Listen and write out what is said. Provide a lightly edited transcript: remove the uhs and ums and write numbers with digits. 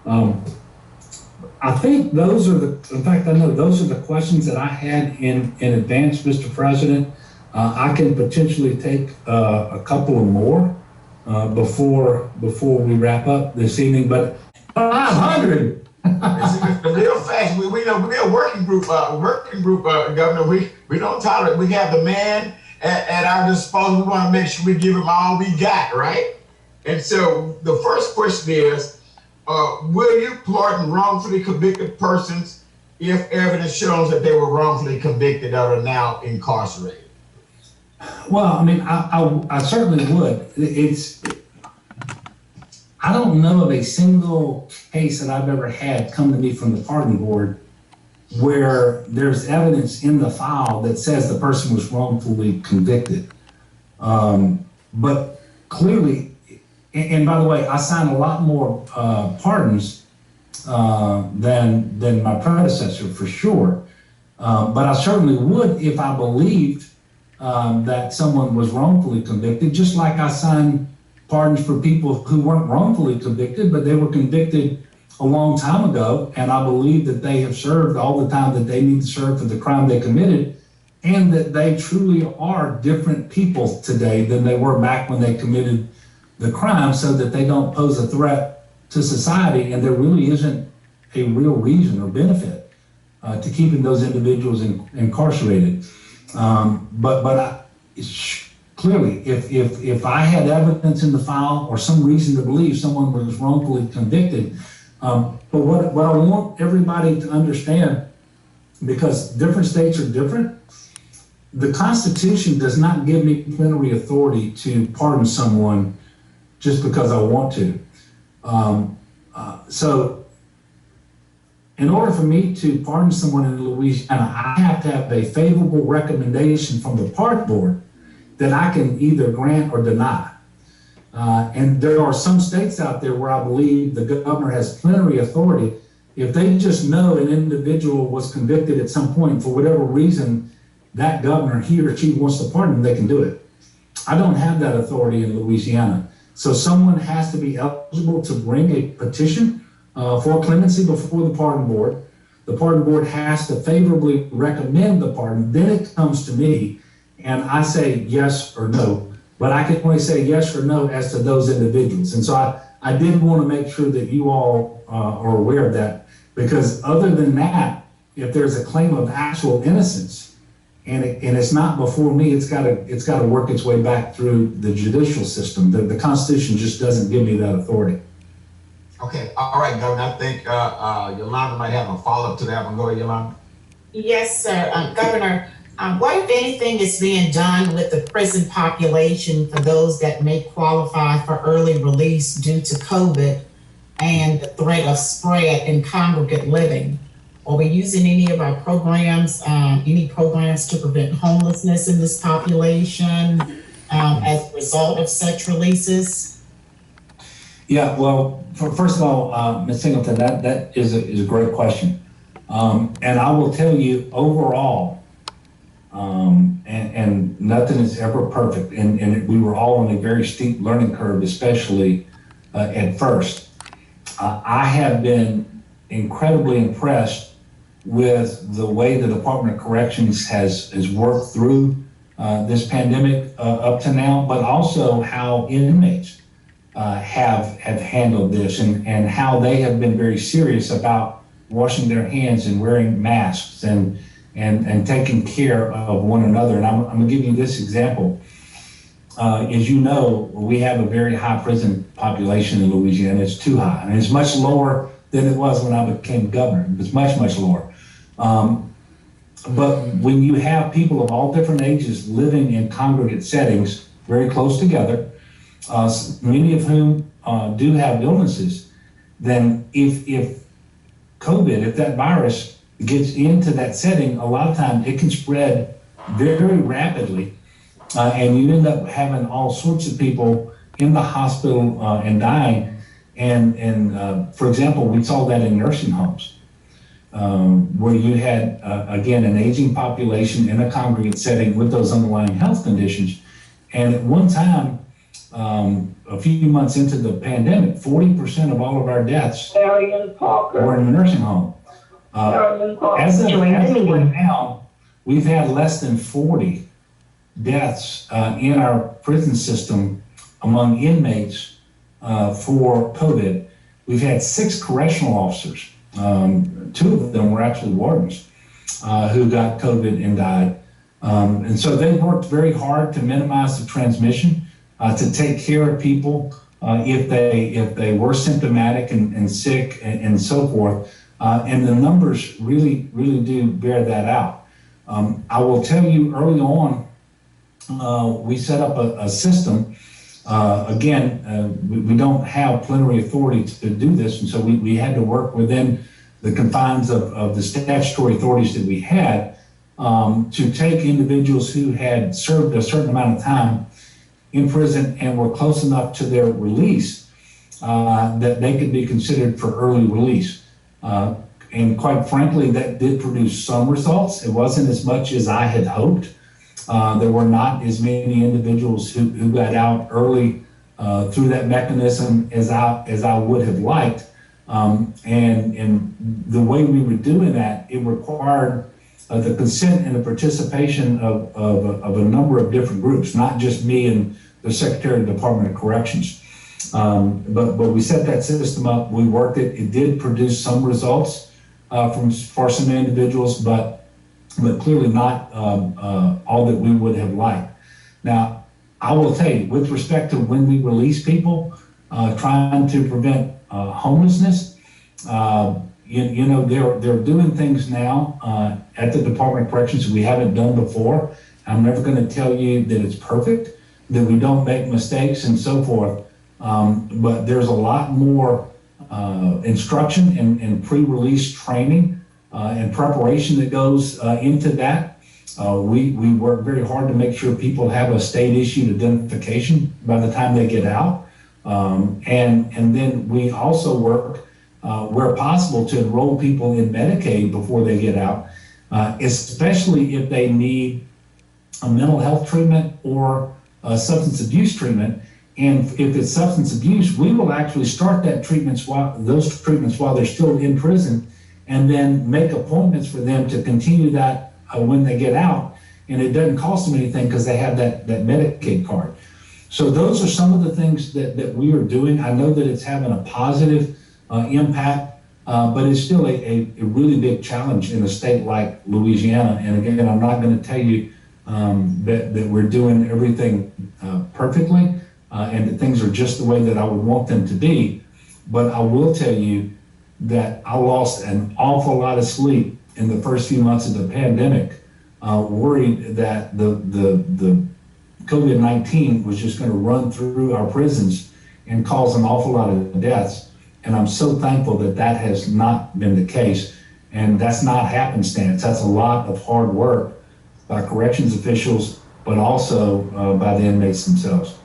Um, I think those are in fact, I know those are the questions that I had in advance, Mr. President. I can potentially take a couple of more before we wrap up this evening, but 500. It's real fast. We know we're a working group, Governor. We don't tolerate. We have the man at our disposal. We want to make sure we give him all we got, right? And so the first question is, will you pardon wrongfully convicted persons if evidence shows that they were wrongfully convicted and are now incarcerated? Well, I mean, I certainly would. I don't know of a single case that I've ever had come to me from the pardon board where there's evidence in the file that says the person was wrongfully convicted. But clearly, and by the way, I signed a lot more pardons than my predecessor, for sure. But I certainly would if I believed that someone was wrongfully convicted, just like I signed pardons for people who weren't wrongfully convicted, but they were convicted a long time ago, and I believe that they have served all the time that they need to serve for the crime they committed, and that they truly are different people today than they were back when they committed the crime, so that they don't pose a threat to society, and there really isn't a real reason or benefit to keeping those individuals incarcerated. Clearly, if I had evidence in the file or some reason to believe someone was wrongfully convicted, but what I want everybody to understand, because different states are different, the Constitution does not give me plenary authority to pardon someone just because I want to. So in order for me to pardon someone in Louisiana, I have to have a favorable recommendation from the pardon board that I can either grant or deny. And there are some states out there where I believe the governor has plenary authority. If they just know an individual was convicted at some point, for whatever reason, that governor, he or she wants to pardon them, they can do it. I don't have that authority in Louisiana. So someone has to be eligible to bring a petition for clemency before the pardon board. The pardon board has to favorably recommend the pardon. Then it comes to me, and I say yes or no, but I can only say yes or no as to those individuals. And so I did want to make sure that you all are aware of that, because other than that, if there's a claim of actual innocence and it's not before me, it's got to work its way back through the judicial system. The Constitution just doesn't give me that authority. Okay, all right, Governor. I think Yolanda might have a follow-up to that one. Go ahead, Yolanda. Yes, sir. Governor, what, if anything, is being done with the prison population for those that may qualify for early release due to COVID and the threat of spread in congregate living? Are we using any of our programs, to prevent homelessness in this population as a result of such releases? Yeah, well, first of all, Ms. Singleton, that is a great question. And I will tell you overall, and nothing is ever perfect. And we were all on a very steep learning curve, especially at first. I have been incredibly impressed with the way the Department of Corrections has worked through this pandemic up to now, but also how inmates have handled this and how they have been very serious about washing their hands and wearing masks and taking care of one another. And I'm gonna give you this example. As you know, we have a very high prison population in Louisiana. It's too high, and it's much lower than it was when I became governor. It's much, much lower. But when you have people of all different ages living in congregate settings very close together, many of whom do have illnesses, then if COVID, if that virus gets into that setting, a lot of times it can spread very rapidly, and you end up having all sorts of people in the hospital and dying. And for example, we saw that in nursing homes, where you had, again, an aging population in a congregate setting with those underlying health conditions. And at one time, a few months into the pandemic, 40% of all of our deaths were in the nursing home. As of right now, we've had less than 40 deaths in our prison system among inmates for COVID. We've had 6 correctional officers. 2 of them were actually wardens who got COVID and died. And so they worked very hard to minimize the transmission, to take care of people if they were symptomatic and sick and so forth. And the numbers really do bear that out. I will tell you early on, we set up a system. Again, we don't have plenary authority to do this, and so we had to work within the confines of the statutory authorities that we had to take individuals who had served a certain amount of time in prison and were close enough to their release that they could be considered for early release. And quite frankly, that did produce some results. It wasn't as much as I had hoped. There were not as many individuals who got out early through that mechanism as I would have liked. And the way we were doing that, it required the consent and the participation of a number of different groups, not just me and the Secretary of the Department of Corrections. But we set that system up, we worked it. It did produce some results for some individuals, but clearly not all that we would have liked. Now, I will tell you, with respect to when we release people, trying to prevent homelessness, you know, they're doing things now at the Department of Corrections we haven't done before. I'm never going to tell you that it's perfect, that we don't make mistakes and so forth, but there's a lot more instruction and pre-release training and preparation that goes into that. We work very hard to make sure people have a state-issued identification by the time they get out. And then we also work where possible to enroll people in Medicaid before they get out, especially if they need a mental health treatment or a substance abuse treatment. And if it's substance abuse, we will actually start those treatments while they're still in prison, and then make appointments for them to continue that when they get out. And it doesn't cost them anything because they have that Medicaid card. So those are some of the things that we are doing. I know that it's having a positive impact, but it's still a really big challenge in a state like Louisiana. And again, I'm not going to tell you that we're doing everything perfectly and that things are just the way that I would want them to be. But I will tell you that I lost an awful lot of sleep in the first few months of the pandemic, worried that the COVID-19 was just going to run through our prisons and cause an awful lot of deaths. And I'm so thankful that that has not been the case. And that's not happenstance. That's a lot of hard work by corrections officials, but also by the inmates themselves.